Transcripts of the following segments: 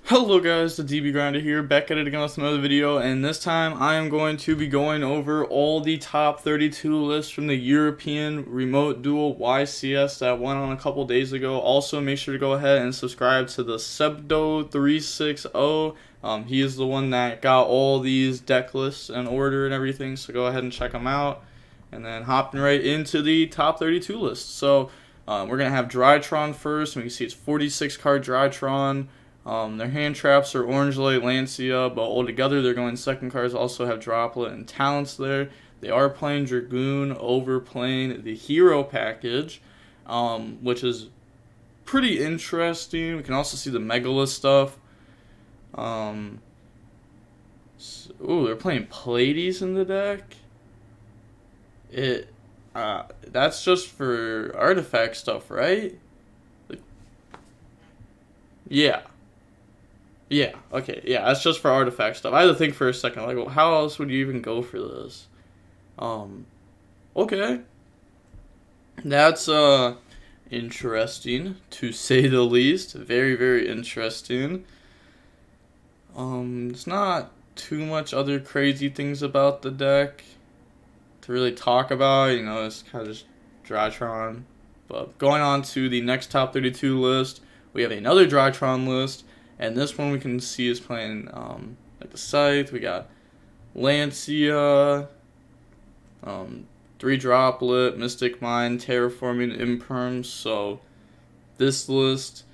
Hello guys, the DB Grinder here, back at it again with another video, and this time I am going to be going over all the top 32 lists from the European Remote Duel YCS that went on a couple days ago. Also, make sure to go ahead and subscribe to the Sebdo360. He is the one that got all these deck lists in order and everything, so go ahead and check him out. And then hopping right into the top 32 list. So, we're going to have Drytron first, and we can see it's 46 card Drytron. Their hand traps are Orange Light, Lancia, but altogether they're going second cards. Also have Droplet and Talents there. They are playing Dragoon over playing the Hero package, which is pretty interesting. We can also see the Megalith stuff. They're playing Pleiades in the deck. That's just for artifact stuff, right? Yeah. Yeah, okay, yeah, that's just for artifact stuff. I had to think for a second, like, well, how else would you even go for this? Okay. That's, interesting, to say the least. Very, very interesting. It's not too much other crazy things about the deck to really talk about, you know, it's kind of just Drytron. But going on to the next top 32 list, we have another Drytron list. And this one we can see is playing like the Scythe. We got Lancia, 3 Droplet, Mystic Mine, Terraforming, Imperm. So this list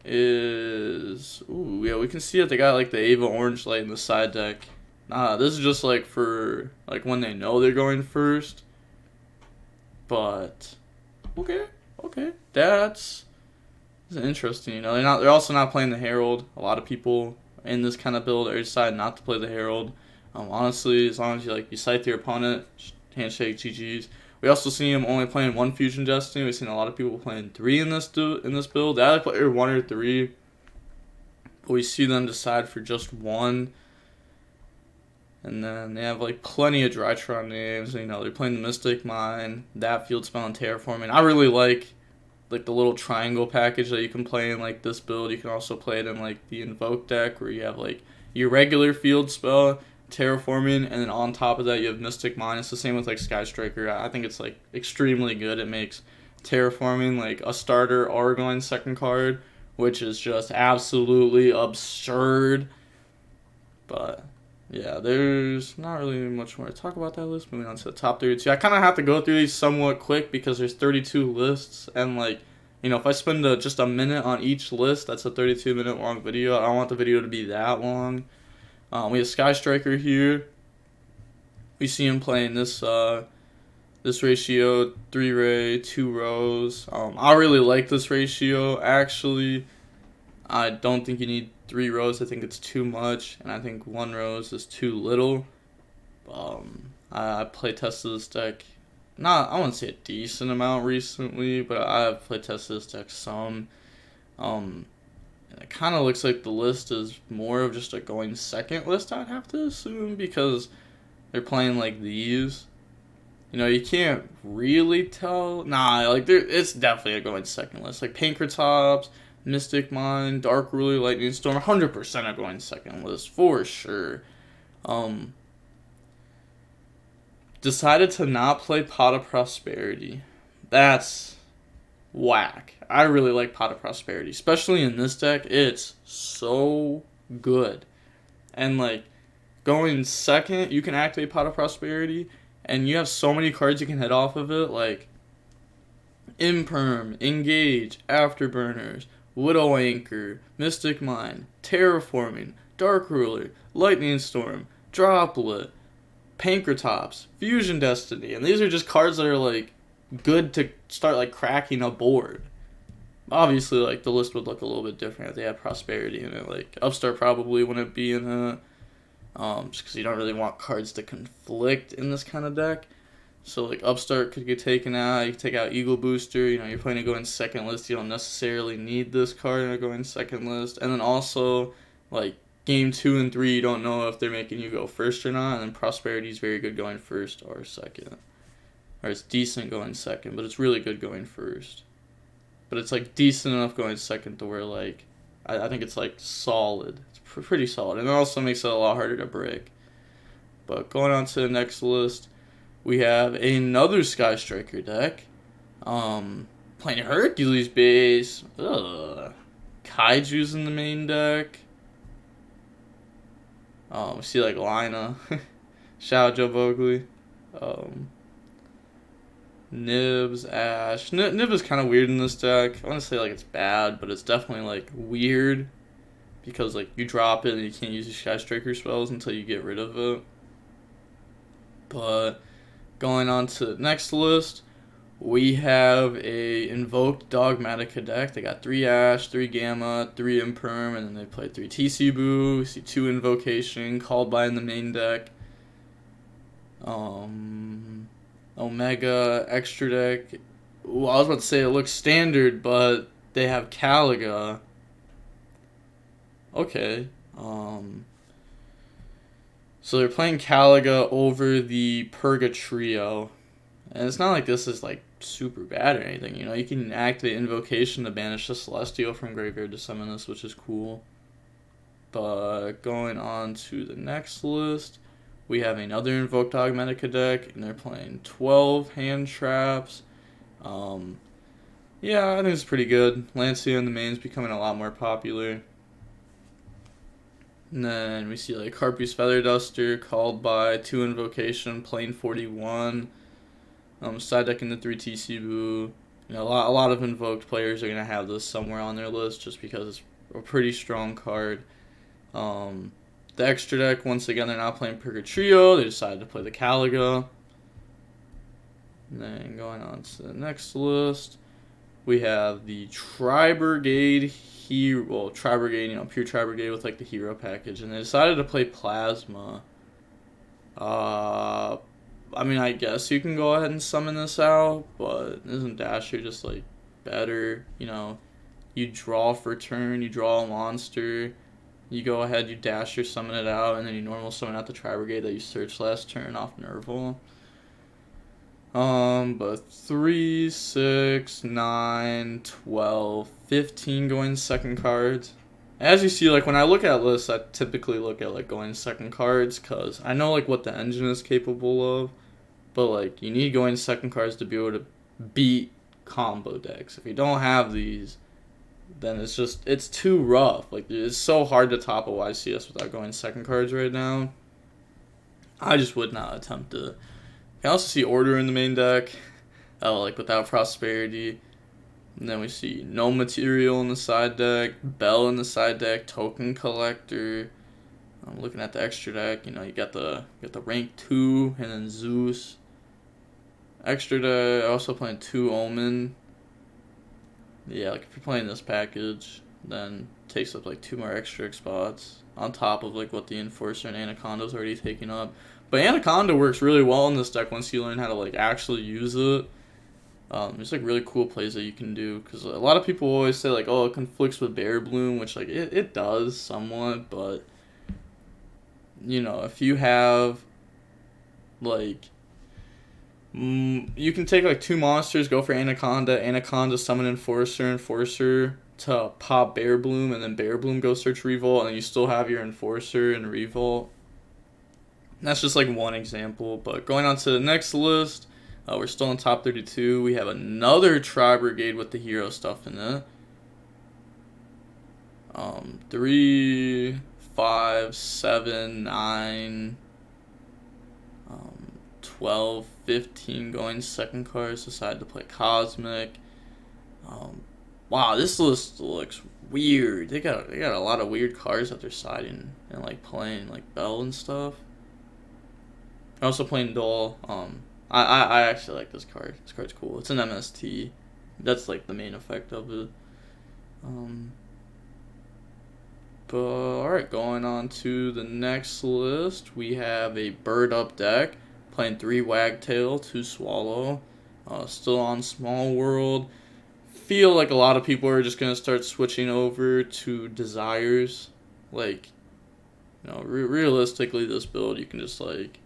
is yeah, we can see that they got like the Ava Orange Light in the side deck. This is just like for like when they know they're going first. But okay, that's interesting, you know. They're also not playing the Herald. A lot of people in this kind of build are deciding not to play the Herald. Honestly, as long as you scythe your opponent, handshake, GG's. We also see him only playing 1 Fusion Destiny. We've seen a lot of people playing 3 in this build. They either play 1 or 3, but we see them decide for just 1. And then they have like plenty of Drytron names. You know, they're playing the Mystic Mine, that Field Spell, and Terraforming. I really like the little triangle package that you can play in like this build. You can also play it in like the Invoke deck where you have like your regular field spell, Terraforming, and then on top of that you have Mystic Mine. It's the same with like Sky Striker. I think it's like extremely good. It makes Terraforming like a starter Argon second card, which is just absolutely absurd. But yeah, there's not really much more to talk about that list. Moving on to the top 32. I kind of have to go through these somewhat quick because there's 32 lists. And, like, you know, if I spend just a minute on each list, that's a 32-minute long video. I don't want the video to be that long. We have Sky Striker here. We see him playing this ratio, 3 Ray, 2 Rose. I really like this ratio, actually. I don't think you need 3 rows. I think it's too much, and I think 1 rose is too little. I play tested this deck, I wouldn't say a decent amount recently, but I've play tested this deck some. And it kind of looks like the list is more of just a going second list, I'd have to assume, because they're playing like these. You know, you can't really tell. It's definitely a going second list. Like Pankratops, Mystic Mine, Dark Ruler, Lightning Storm, 100% are going second list, for sure. Decided to not play Pot of Prosperity. That's whack. I really like Pot of Prosperity, especially in this deck. It's so good. And, like, going second, you can activate Pot of Prosperity, and you have so many cards you can hit off of it, like Imperm, Engage, Afterburners, Widow Anchor, Mystic Mine, Terraforming, Dark Ruler, Lightning Storm, Droplet, Pankratops, Fusion Destiny, and these are just cards that are like good to start like cracking a board. Obviously, like the list would look a little bit different if they had Prosperity in it. Like Upstart probably wouldn't be in it, just because you don't really want cards to conflict in this kind of deck. So, like, Upstart could get taken out. You can take out Eagle Booster. You know, you're planning to go in second list. You don't necessarily need this card to go in second list. And then also, like, game 2 and 3, you don't know if they're making you go first or not. And then Prosperity is very good going first or second. Or it's decent going second, but it's really good going first. But it's, like, decent enough going second to where, like, I think it's like solid. It's pretty solid, and it also makes it a lot harder to break. But going on to the next list, we have another Sky Striker deck. Playing Hercules base. Ugh. Kaiju's in the main deck. We see like Lina. Shout out ZhaVioRxGFX. Nibs, Ash. Nib is kind of weird in this deck. I want to say like it's bad, but it's definitely like weird. Because like you drop it and you can't use your Sky Striker spells until you get rid of it. But going on to the next list, we have a Invoked Dogmatica deck. They got 3 Ash, 3 Gamma, 3 Imperm, and then they play 3 TC Boo. We see 2 Invocation, Called by in the main deck. Omega, Extra deck. Ooh, I was about to say it looks standard, but they have Caliga. Okay. So they're playing Caliga over the Purga Trio. And it's not like this is like super bad or anything, you know. You can activate Invocation to banish the Celestial from graveyard to summon this, which is cool. But going on to the next list, we have another Invoked Dogmatica deck, and they're playing 12 hand traps. Yeah, I think it's pretty good. Lancia in the main's becoming a lot more popular. And then we see like Harpy's Feather Duster, Called by 2 Invocation, playing 41. Side decking the 3 TC Boo. You know, a lot of Invoked players are going to have this somewhere on their list just because it's a pretty strong card. The extra deck, once again, they're not playing Purga Trio. They decided to play the Caliga. And then going on to the next list, we have the Tri-Brigade Hero. Well, Tri-Brigade, you know, pure Tri-Brigade with like the hero package. And they decided to play Plasma. I mean, I guess you can go ahead and summon this out, but isn't Dasher just, like, better? You know, you draw for turn, you draw a monster, you go ahead, you Dasher, summon it out, and then you normal summon out the Tri-Brigade that you searched last turn off Nerval. But 3, 6, 9, 12, 15 going second cards. As you see, like, when I look at lists, I typically look at, like, going second cards, because I know, like, what the engine is capable of. But, like, you need going second cards to be able to beat combo decks. If you don't have these, then it's too rough. Like, it's so hard to top a YCS without going second cards right now. I just would not attempt it. You can also see Order in the main deck, like, without Prosperity. And then we see No Material in the side deck, Bell in the side deck, Token Collector. I'm looking at the extra deck. You know, you got the rank 2 and then Zeus. Extra deck, also playing 2 Omen. Yeah, like if you're playing this package, then it takes up like 2 more extra spots on top of like what the Enforcer and Anaconda's already taking up. But Anaconda works really well in this deck once you learn how to like actually use it. There's like really cool plays that you can do, because a lot of people always say like, oh, it conflicts with Bear Bloom, which like it does somewhat, but you know, if you have like you can take like 2 monsters, go for Anaconda, summon Enforcer to pop Bear Bloom, and then Bear Bloom go search Revolt, and then you still have your Enforcer and Revolt. That's just like one example. But going on to the next list, we're still in top 32. We have another Tri-Brigade with the hero stuff in it. 3, 5, 7, 9, 12, 15 going second cards. Decide to play Cosmic. Wow, this list looks weird. They got a lot of weird cards that they're siding and like playing, like Bell and stuff. They're also playing Dole. I actually like this card. This card's cool. It's an MST. That's like the main effect of it. But alright, going on to the next list, we have a Bird Up deck. Playing 3 Wagtail, 2 Swallow. Still on Small World. Feel like a lot of people are just going to start switching over to Desires. Like, you know, realistically, this build, you can just, like,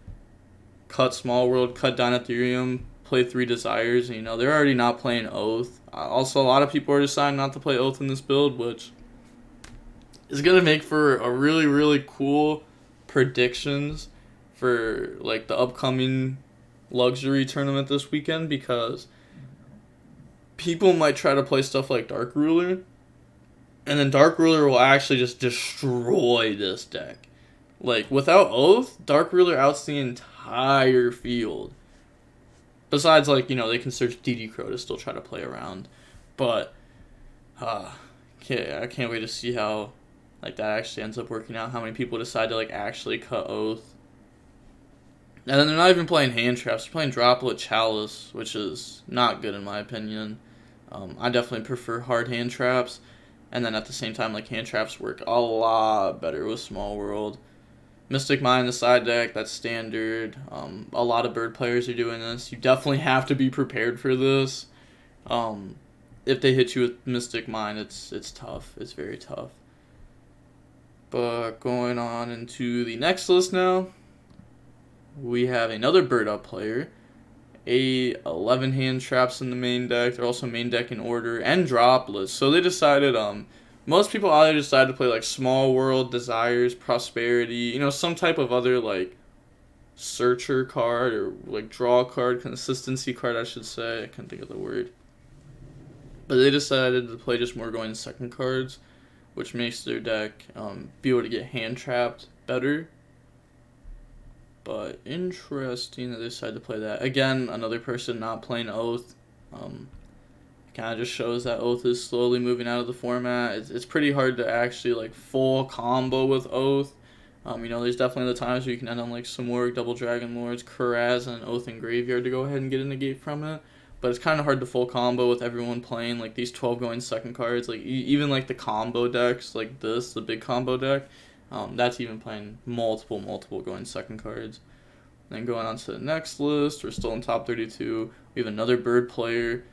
cut Small World, cut down Ethereum, play 3 Desires. And, you know, they're already not playing Oath. Also, a lot of people are deciding not to play Oath in this build, which is gonna make for a really, really cool predictions for like the upcoming luxury tournament this weekend, because people might try to play stuff like Dark Ruler, and then Dark Ruler will actually just destroy this deck. Like, without Oath, Dark Ruler outs the entire field. Besides, like, they can search dotKuro to still try to play around. But, I can't wait to see how, like, that actually ends up working out. How many people decide to, like, actually cut Oath. And then they're not even playing hand traps. They're playing Droplet Chalice, which is not good in my opinion. I definitely prefer hard hand traps. And then at the same time, like, hand traps work a lot better with Small World. Mystic Mine, the side deck, that's standard. A lot of bird players are doing this. You definitely have to be prepared for this. If they hit you with Mystic Mine, it's tough. It's very tough. But going on into the next list now, we have another bird up player. 11 hand traps in the main deck. They're also main deck in order and droplets. So they decided, most people either decided to play like Small World, Desires, Prosperity, some type of other like searcher card or like draw card, consistency card, I should say. I can't think of the word. But they decided to play just more going second cards, which makes their deck be able to get hand trapped better. But interesting that they decided to play that. Again, another person not playing Oath. Kind of just shows that Oath is slowly moving out of the format. It's pretty hard to actually like full combo with Oath. There's definitely the times where you can end on like Simorgh, Double Dragon Lords, Kuraz, and Oath in Graveyard to go ahead and get a negate from it. But it's kind of hard to full combo with everyone playing like these 12 going second cards. Like even like the combo decks like this, the big combo deck. That's even playing multiple going second cards. Then going on to the next list, we're still in top 32. We have another bird player.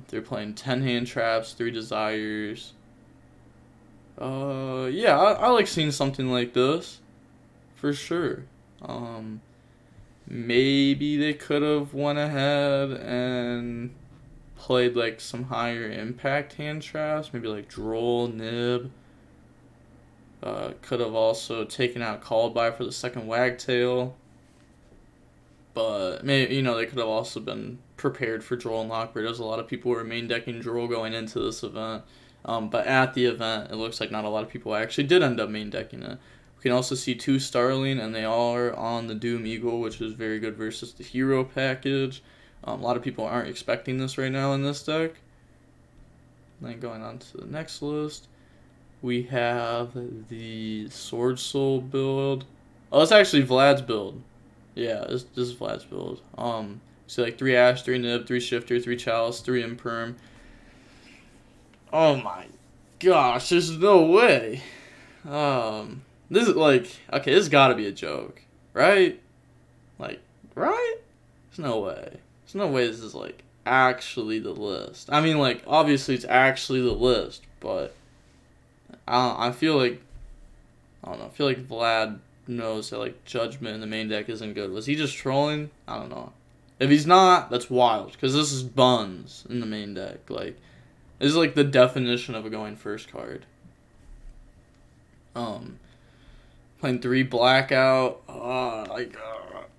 They're playing 10 hand traps, 3 desires. I like seeing something like this, for sure. Maybe they could have went ahead and played like some higher impact hand traps, maybe like Droll, Nib. Could have also taken out Called By for the second Wagtail. But maybe, they could have also been prepared for Droll and Lockbird. There's a lot of people who were main decking Droll going into this event. But at the event, it looks like not a lot of people actually did end up main decking it. We can also see 2 Starling, and they are on the Doom Eagle, which is very good versus the hero package. A lot of people aren't expecting this right now in this deck. Then going on to the next list, we have the Sword Soul build. Oh, it's actually Vlad's build. Yeah, this is Vlad's build. So like 3 Ash, 3 Nib, 3 Shifter, 3 Chalice, 3 Imperm. Oh my gosh, there's no way. This is like, okay, this has got to be a joke, right? Like, right? There's no way. There's no way this is like actually the list. I mean, like, obviously it's actually the list, but I feel like, I don't know, I feel like Vlad knows that like Judgment in the main deck isn't good. Was he just trolling? I don't know. If he's not, that's wild, because this is Buns in the main deck. Like, this is like the definition of a going first card. Playing 3 Blackout.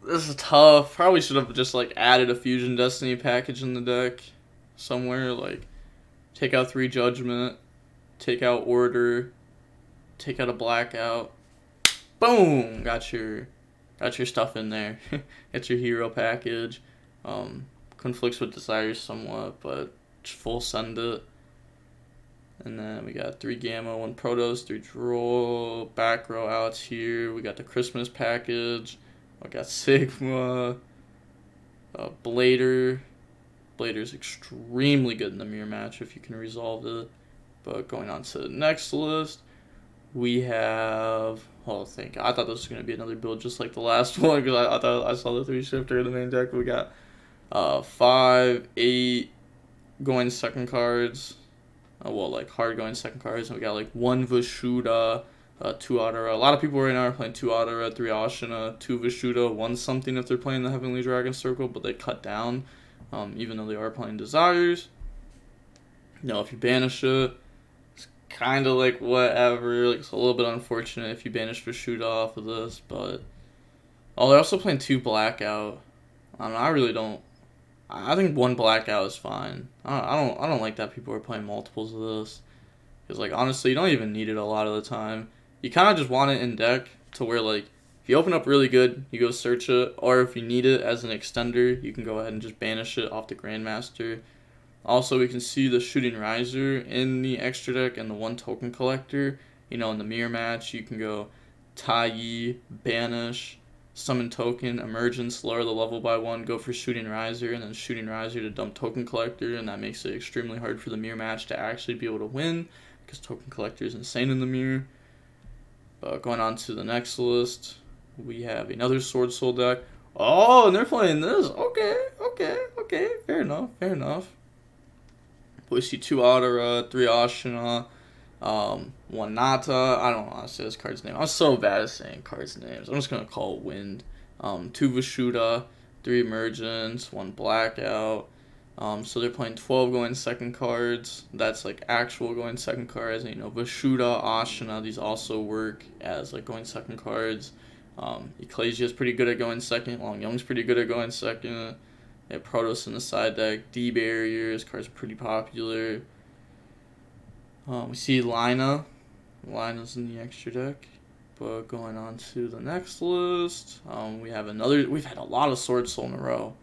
This is tough. Probably should have just like added a Fusion Destiny package in the deck somewhere. Like, take out 3 Judgment, take out Order, take out a Blackout. Boom! Got your stuff in there. Get your hero package. Conflicts with Desires somewhat, but just full send it. And then we got 3 Gamma, 1 Protoss, 3 Droll, back row outs here. We got the Christmas package. We got Sigma, Blader. Blader's extremely good in the mirror match if you can resolve it. But going on to the next list, we have... I thought this was going to be another build just like the last one, because I thought I saw the 3 Shifter in the main deck. We got 5, 8 going second cards. Like hard going second cards. And we got like 1 Vishuda, 2 Otara. A lot of people right now are playing 2 Otara, 3 Ashina, 2 Vishuda, 1 something if they're playing the Heavenly Dragon Circle, but they cut down, even though they are playing Desires. If you banish it, kind of like whatever. Like, it's a little bit unfortunate if you banish Trishula off of this, but oh, they're also playing 2 blackout. I don't know, I really don't. I think 1 blackout is fine. I don't like that people are playing multiples of this, because like honestly, you don't even need it a lot of the time. You kind of just want it in deck to where like if you open up really good, you go search it, or if you need it as an extender, you can go ahead and just banish it off the Grandmaster. Also, we can see the Shooting Riser in the extra deck and the 1 token collector. You know, in the mirror match, you can go Tai, banish, summon token, emergence, lower the level by 1, go for Shooting Riser, and then Shooting Riser to dump token collector, and that makes it extremely hard for the mirror match to actually be able to win, because token collector is insane in the mirror. But going on to the next list, we have another Sword Soul deck. Oh, and they're playing this. Okay. Fair enough. We see 2 Aura, 3 Ashina, 1 Nata. I don't know how to say this card's name. I'm so bad at saying cards' names. I'm just going to call it Wind. 2 Vishuda, 3 Emergence, 1 Blackout. So they're playing 12 going second cards. That's like actual going second cards. And, you know, Vishuda, Ashina, these also work as like going second cards. Ecclesia is pretty good at going second. Long Young's pretty good at going second. Yeah, Protoss in the side deck. D-Barrier, this card's pretty popular. We see Lina. Lina's in the extra deck. But going on to the next list, we have another. We've had a lot of Sword Soul in a row.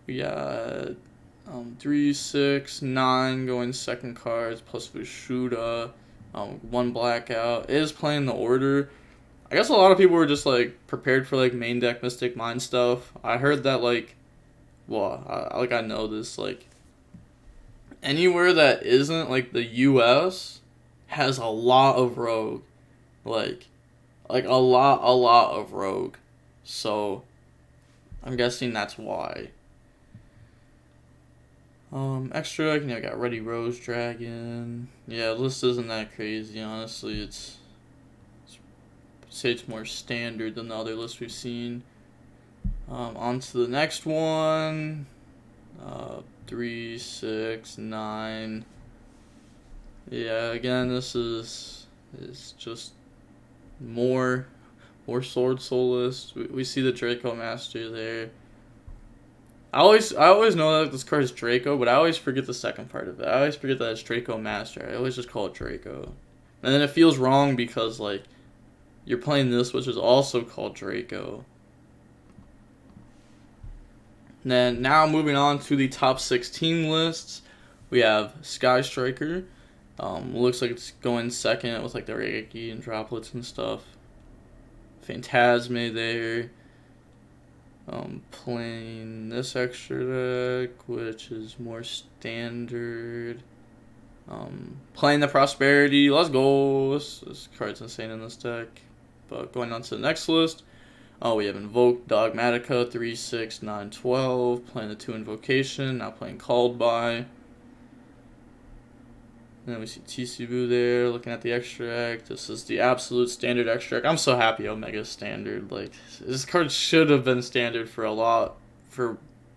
We got 3, 6, 9 going second cards, plus Vishuda. 1 Blackout. It is playing the order. I guess a lot of people were just like prepared for like main deck Mystic Mind stuff. I heard that like, well, I know this, like anywhere that isn't like the US has a lot of rogue, like a lot of rogue. So I'm guessing that's why. Extra, you know, got Ready Rose Dragon. Yeah, the list isn't that crazy, honestly. I'd say it's more standard than the other lists we've seen. On to the next one. 3, 6, 9. Yeah, again, this is just more Sword Soul list. We see the Draco Master there. I always know that this card is Draco, but I always forget the second part of it. I always forget that it's Draco Master. I always just call it Draco. And then it feels wrong because, like, you're playing this, which is also called Draco. And then, now moving on to the top 16 lists, we have Sky Striker. Looks like it's going second with, like, the Reiki and droplets and stuff. Phantasme there. Playing this extra deck, which is more standard. Playing the Prosperity. Let's go. This card's insane in this deck. But going on to the next list, we have Invoke Dogmatica 3, 6, 9, 12. Playing the 2 Invocation. Now playing Called By. And then we see Tisubu there, looking at the extract. This is the absolute standard extract. I'm so happy Omega's standard. Like, this card should have been standard for a lot.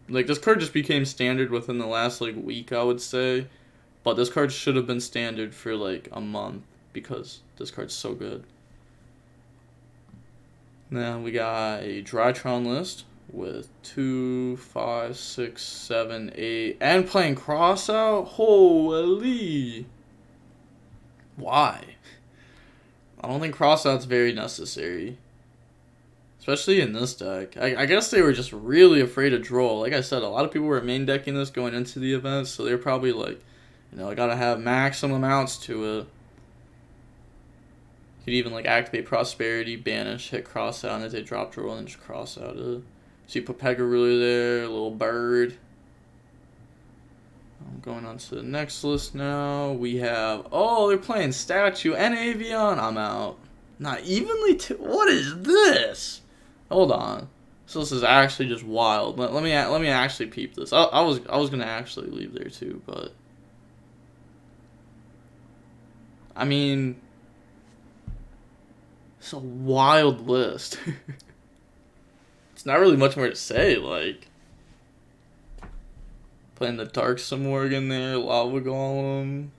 This card just became standard within the last, like, week, I would say. But this card should have been standard for, like, a month, because this card's so good. Now we got a Drytron list with 2, 5, 6, 7, 8, and playing Crossout. Holy! Why? I don't think Crossout's very necessary, especially in this deck. I guess they were just really afraid of draw. Like I said, a lot of people were main decking this going into the event, so they're probably like, you know, I gotta have maximum amounts to it. You could even like activate Prosperity, banish, hit Crossout, and if they drop draw, and then just Crossout it. See Pega there, a little bird. I'm going on to the next list now. We have, they're playing Statue and Avion. I'm out. Not evenly what is this? Hold on. So this is actually just wild. Let me actually peep this. I was gonna actually leave there too, but I mean, it's a wild list. It's not really much more to say, like, playing the Dark Simorgan there, Lava Golem.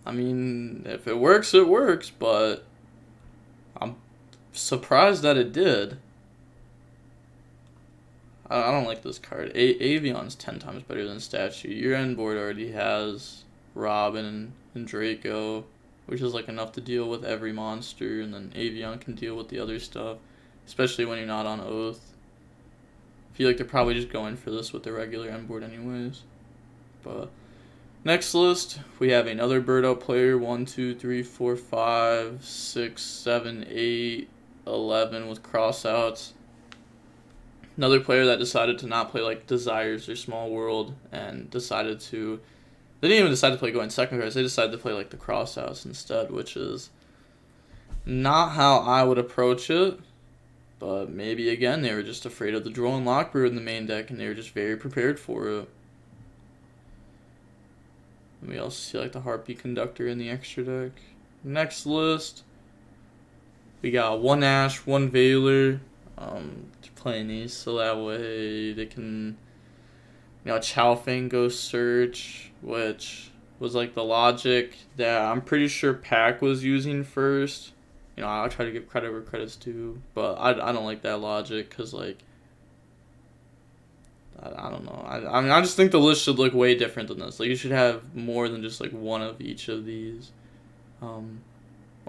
I mean, if it works, it works, but I'm surprised that it did. I don't like this card. Avian's 10 times better than Statue. Your end board already has Robin and Draco, which is like enough to deal with every monster, and then Avian can deal with the other stuff, especially when you're not on Oath. I feel like they're probably just going for this with the regular end board anyways. But next list, we have another bird out player. 1, 2, 3, 4, 5, 6, 7, 8, 11 with crossouts. Another player that decided to not play like Desires or Small World and decided to... They didn't even decide to play going second cards. They decided to play like the crossouts instead, which is not how I would approach it. But maybe, again, they were just afraid of the Droll and Lockbird in the main deck, and they were just very prepared for it. And we also see like the Heartbeat Conductor in the extra deck. Next list, we got 1 Ash, 1 Veiler. Playing these so that way they can, Chowfang go search, which was like the logic that I'm pretty sure Pack was using first. I'll try to give credit where credit's due, but I don't like that logic because, like, I don't know. I mean, I just think the list should look way different than this. Like, you should have more than just, like, one of each of these.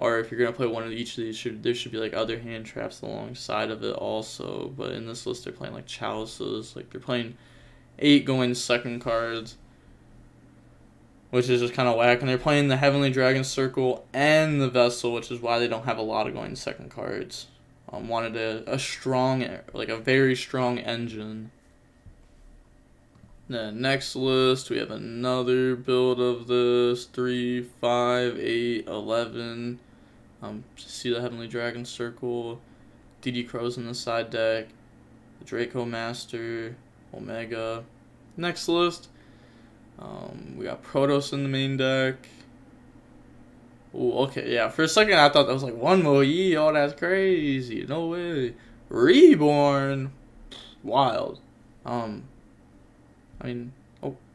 Or if you're going to play one of each of these, there should be, like, other hand traps alongside of it also. But in this list, they're playing, like, Chalices. Like, they're playing 8 going second cards, which is just kind of whack. And they're playing the Heavenly Dragon Circle and the Vessel, which is why they don't have a lot of going second cards. Wanted a strong, like, a very strong engine. Then next list, we have another build of this. 3, 5, 8, 11. See the Heavenly Dragon Circle, DD-Crow's in the side deck, the Draco Master, Omega. Next list, we got Protoss in the main deck. Ooh, okay, yeah, for a second I thought that was like 1 Moe, oh that's crazy, no way. Reborn, wild. I mean,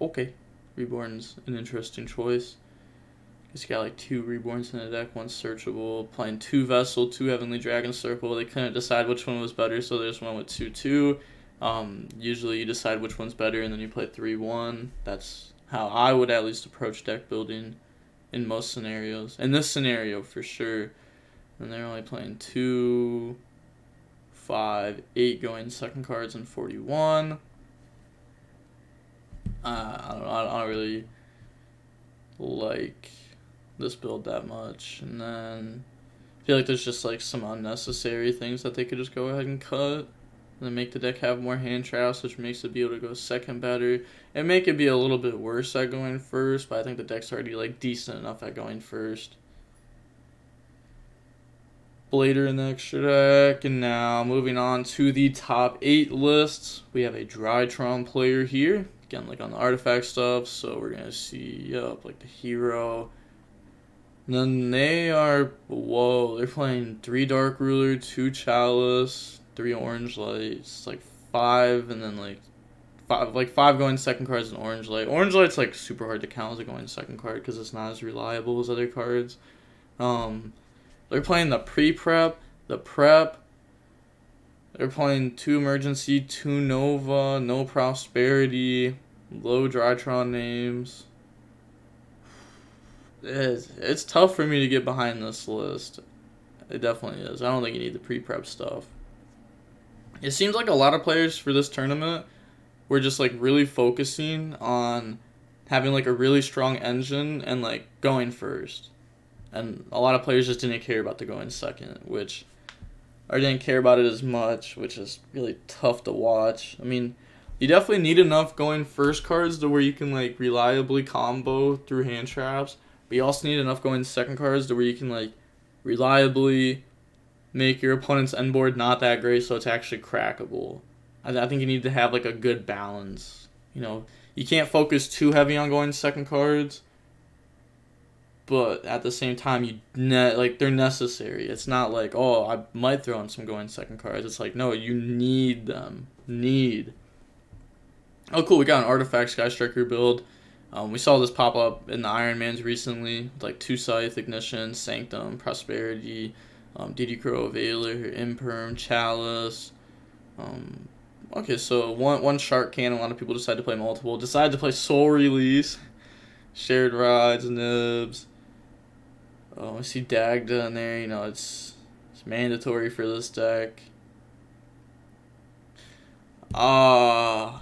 okay, Reborn's an interesting choice. He's got like 2 Reborns in the deck, 1 searchable, playing 2 Vessel, 2 Heavenly Dragon Circle. They couldn't decide which one was better, so they just went with 2-2. Usually you decide which one's better, and then you play 3-1. That's how I would at least approach deck building in most scenarios. In this scenario, for sure. And they're only playing 2, 5, 8 going second cards, and 41. I don't really like this build that much, and then I feel like there's just like some unnecessary things that they could just go ahead and cut, and then make the deck have more hand traps, which makes it be able to go second better, and make it be a little bit worse at going first, but I think the deck's already like decent enough at going first. Blader in the extra deck, and now moving on to the top 8 lists, we have a Drytron player here, again like on the artifact stuff, so we're going to see like the hero. And then they are, they're playing 3 Dark Ruler, 2 Chalice, 3 Orange Lights, like 5, and then like 5 going second cards and Orange Light. Orange Light's like super hard to count as a going second card because it's not as reliable as other cards. They're playing the pre-prep, the prep. They're playing 2 Emergency, 2 Nova, no Prosperity, low Drytron names. It's tough for me to get behind this list. It definitely is. I don't think you need the pre-prep stuff. It seems like a lot of players for this tournament were just like really focusing on having like a really strong engine and like going first. And a lot of players just didn't care about the going second, or didn't care about it as much, which is really tough to watch. I mean, you definitely need enough going first cards to where you can like reliably combo through hand traps. But you also need enough going second cards to where you can like reliably make your opponent's end board not that great so it's actually crackable. I think you need to have like a good balance. You can't focus too heavy on going second cards, but at the same time they're necessary. It's not like, oh, I might throw in some going second cards. It's like, no, you need them. Oh, cool, we got an Artifact Sky Striker build. We saw this pop up in the Ironmans recently, like Two Scythe, Ignition, Sanctum, Prosperity, dotKuro, Valor, Imperm, Chalice. Okay, so one Shark Cannon, a lot of people decide to play multiple. Decide to play Soul Release, Shared Rides, Nibs. I see Dagda in there, it's mandatory for this deck. I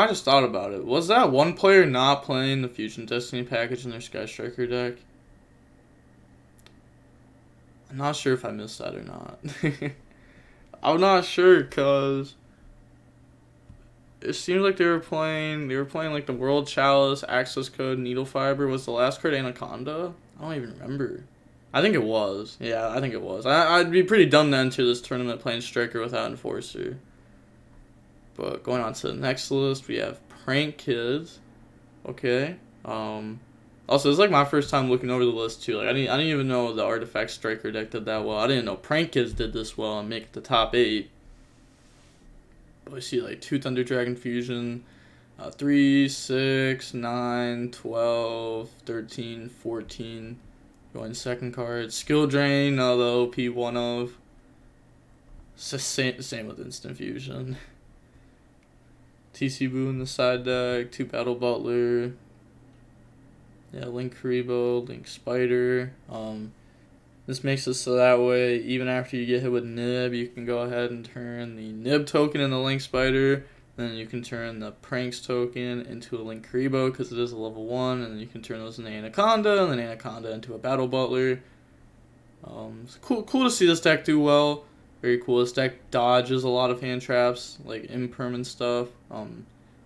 just thought about it. Was that one player not playing the Fusion Destiny package in their Sky Striker deck? I'm not sure if I missed that or not. I'm not sure, because it seemed like they were playing like the World Chalice, Access Code, Needle Fiber. Was the last card Anaconda? I don't even remember. I think it was. Yeah, I think it was. I'd be pretty dumb to enter this tournament playing Striker without Enforcer. But going on to the next list, we have Prank Kids. Okay. Also, it's like my first time looking over the list too. Like I didn't even know the Artifact Striker deck did that well. I didn't know Prank Kids did this well and make it the top 8. But we see like 2 Thunder Dragon Fusion, 3, 6, 9, 12, 13, 14. Going second card. Skill Drain, the OP one of. Same with Instant Fusion. TC Boo in the side deck, 2 Battle Butler. Yeah, Link Karibo, Link Spider. This makes it so that way, even after you get hit with Nib, you can go ahead and turn the Nib token into Link Spider. Then you can turn the Pranks token into a Link Karibo because it is a level 1. And then you can turn those into Anaconda, and then Anaconda into a Battle Butler. It's cool to see this deck do well. Very cool. This deck dodges a lot of hand traps, like impermanent stuff.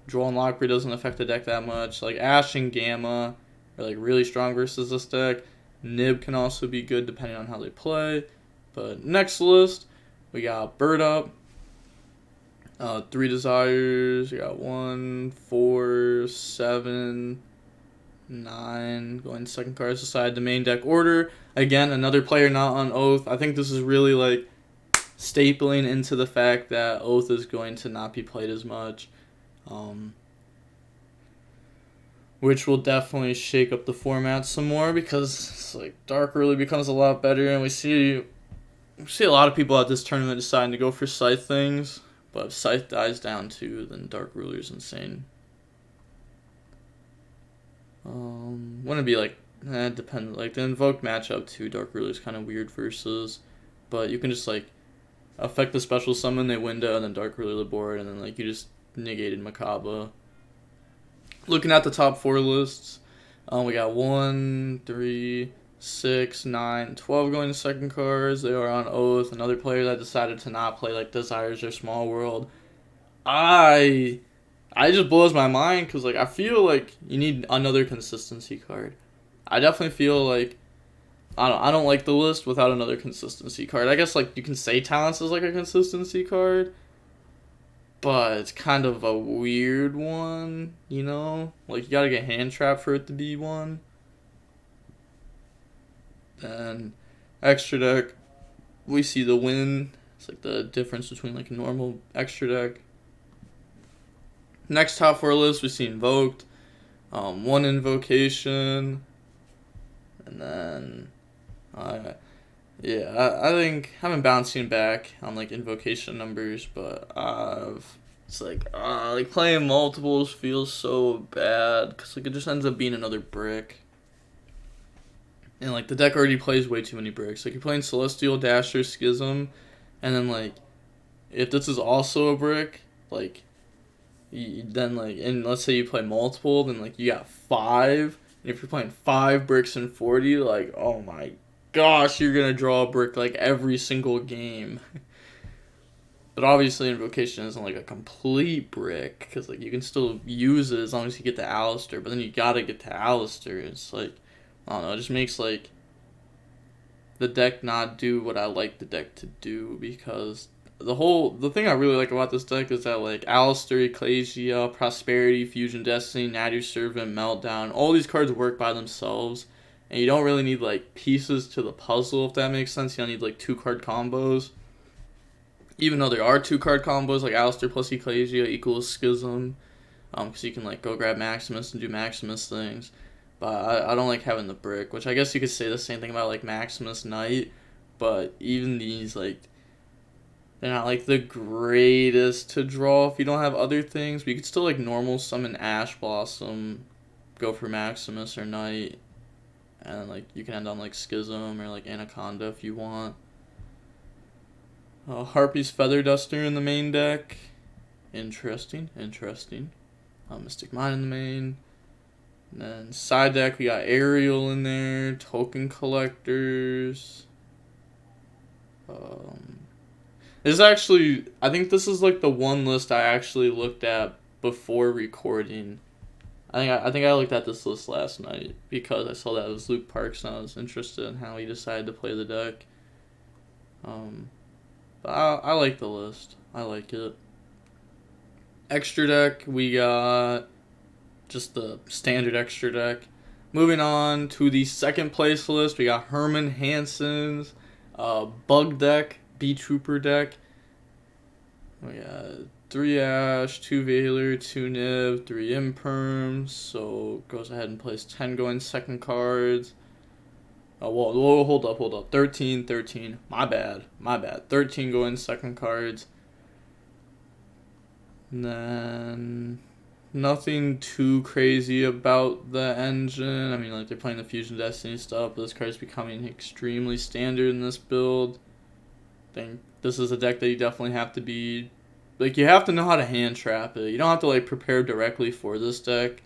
Droll and Lockbreed doesn't affect the deck that much. Like Ash and Gamma are like really strong versus this deck. Nib can also be good depending on how they play. But next list, we got Bird Up. 3 Desires. We got 1, 4, 7, 9. Going second cards aside the main deck order. Again, another player not on Oath. I think this is really like stapling into the fact that Oath is going to not be played as much. Which will definitely shake up the format some more because it's like Dark really becomes a lot better, and we see a lot of people at this tournament deciding to go for Scythe things, but if Scythe dies down too, then Dark Ruler's insane. Wouldn't be like depends, like the Invoke matchup too. Dark Ruler's kind of weird versus, but you can just like affect the special summon, they window, and then Dark Ruler the board, and then like you just negated Makaba. Looking at the top 4 lists, we got 1, 3, 6, 9, 12 going to second cards. They are on Oath. Another player that decided to not play like Desires or Small World. I just blows my mind because like I feel like you need another consistency card. I definitely feel like I don't like the list without another consistency card. I guess like you can say Talents is like a consistency card, but it's kind of a weird one, Like, you gotta get hand trap for it to be one. Then, extra deck, we see the win. It's like the difference between like a normal extra deck. Next top 4 list, we see Invoked. 1 Invocation. And then, I think I've been bouncing back on like invocation numbers, but it's like playing multiples feels so bad because like it just ends up being another brick, and like the deck already plays way too many bricks. Like you're playing Celestial, Dasher, Schism, and then like if this is also a brick, like then like and let's say you play multiple, then like you got 5, and if you're playing 5 bricks and 40, like oh my gosh, you're gonna draw a brick like every single game. But obviously Invocation isn't like a complete brick because like you can still use it as long as you get to Alistair, but then you gotta get to Alistair. It's like I don't know, it just makes like the deck not do what I like the deck to do, because the thing I really like about this deck is that like Alistair, Ecclesia, Prosperity, Fusion Destiny, Natty Servant, Meltdown, all these cards work by themselves. And you don't really need, like, pieces to the puzzle, if that makes sense. You don't need, like, 2-card combos. Even though there are 2-card combos, like Alistair plus Ecclesia equals Schism. because you can like go grab Maximus and do Maximus things. But I don't like having the brick, which I guess you could say the same thing about like Maximus Knight. But even these, like, they're not like the greatest to draw if you don't have other things. But you could still like normal summon Ash Blossom, go for Maximus or Knight, and like you can end on like Schism or like Anaconda if you want. Harpy's Feather Duster in the main deck. Interesting. Mystic Mine in the main. And then side deck, we got Aerial in there, Token Collectors. This actually, I think this is like the one list I actually looked at before recording. I think I looked at this list last night because I saw that it was Luke Parks and I was interested in how he decided to play the deck. But I like the list. I like it. Extra deck, we got just the standard extra deck. Moving on to the second place list, we got Herman Hansen's Bug deck, B-Trooper deck. We got 3 Ash, 2 Veiler, 2 Niv, 3 Imperms. So goes ahead and plays 10 going second cards. Whoa, hold up. 13. My bad. 13 going second cards. And then nothing too crazy about the engine. I mean, like, they're playing the Fusion Destiny stuff, but this card's becoming extremely standard in this build. I think this is a deck that you definitely have to be, like, you have to know how to hand trap it. You don't have to, like, prepare directly for this deck.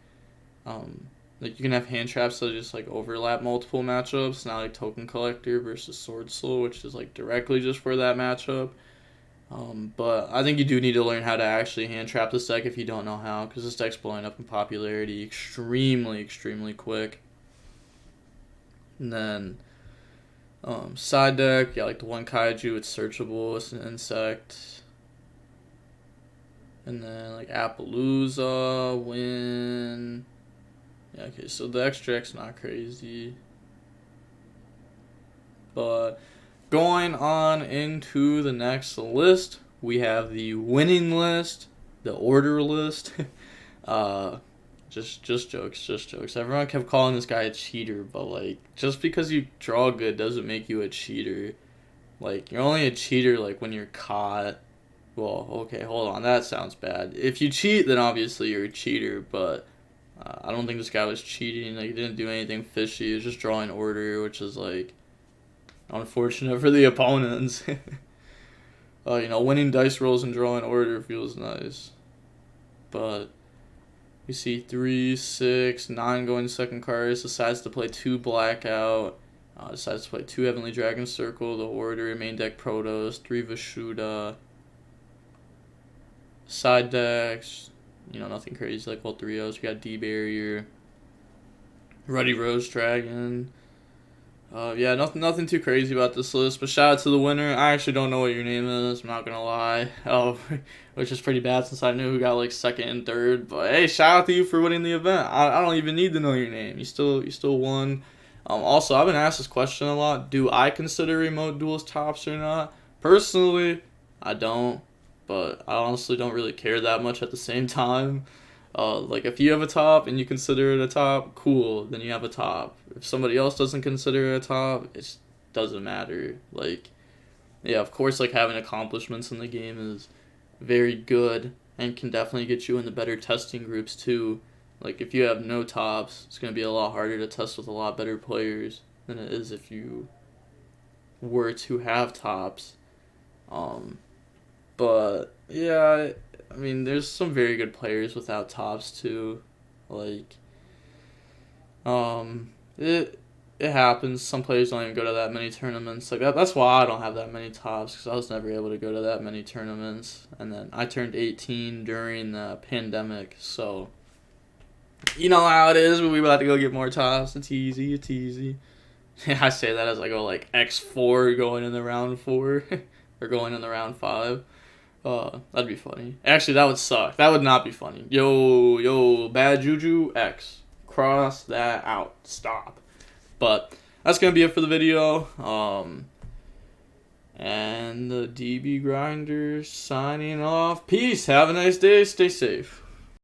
Like, you can have hand traps that just, like, overlap multiple matchups, not like Token Collector versus Sword Soul, which is, like, directly just for that matchup. But I think you do need to learn how to actually hand trap this deck if you don't know how, because this deck's blowing up in popularity extremely quick. And then side deck, yeah, like the one Kaiju, it's searchable, it's an insect. And then like Appaloosa, Win. Yeah, okay, so the extract's not crazy. But going on into the next list, we have the winning list, the order list. Just jokes. Everyone kept calling this guy a cheater, but like, just because you draw good doesn't make you a cheater. Like, you're only a cheater like when you're caught. Well, okay, hold on, that sounds bad. If you cheat, then obviously you're a cheater, but I don't think this guy was cheating. Like, he didn't do anything fishy. He was just drawing order, which is like unfortunate for the opponents. Winning dice rolls and drawing order feels nice. But you see 3, 6, 9 going second cards. Decides to play 2 Blackout. Decides to play 2 Heavenly Dragon Circle, the Order, main deck Protoss, 3 Vashuda. Side decks, nothing crazy like Voltrios. We got D-Barrier, Ruddy Rose Dragon. Yeah, nothing too crazy about this list, but shout out to the winner. I actually don't know what your name is, I'm not gonna lie. Which is pretty bad since I knew who got like second and third. But hey, shout out to you for winning the event. I don't even need to know your name. You still won. Also, I've been asked this question a lot. Do I consider remote duels tops or not? Personally, I don't. But I honestly don't really care that much at the same time. Like, if you have a top and you consider it a top, cool, then you have a top. If somebody else doesn't consider it a top, it doesn't matter. Like, yeah, of course, like, having accomplishments in the game is very good and can definitely get you in the better testing groups, too. Like, if you have no tops, it's going to be a lot harder to test with a lot better players than it is if you were to have tops. But, yeah, I mean, there's some very good players without tops, too. Like, it happens. Some players don't even go to that many tournaments. Like, that's why I don't have that many tops, because I was never able to go to that many tournaments. And then I turned 18 during the pandemic, so you know how it is when we about to go get more tops. It's easy. I say that as I go, like, X4 going in the round 4, or going in the round 5. That'd be funny. Actually, that would suck. That would not be funny. Yo, bad juju, X. Cross that out. Stop. But that's gonna be it for the video. And the DB Grinder signing off. Peace. Have a nice day. Stay safe.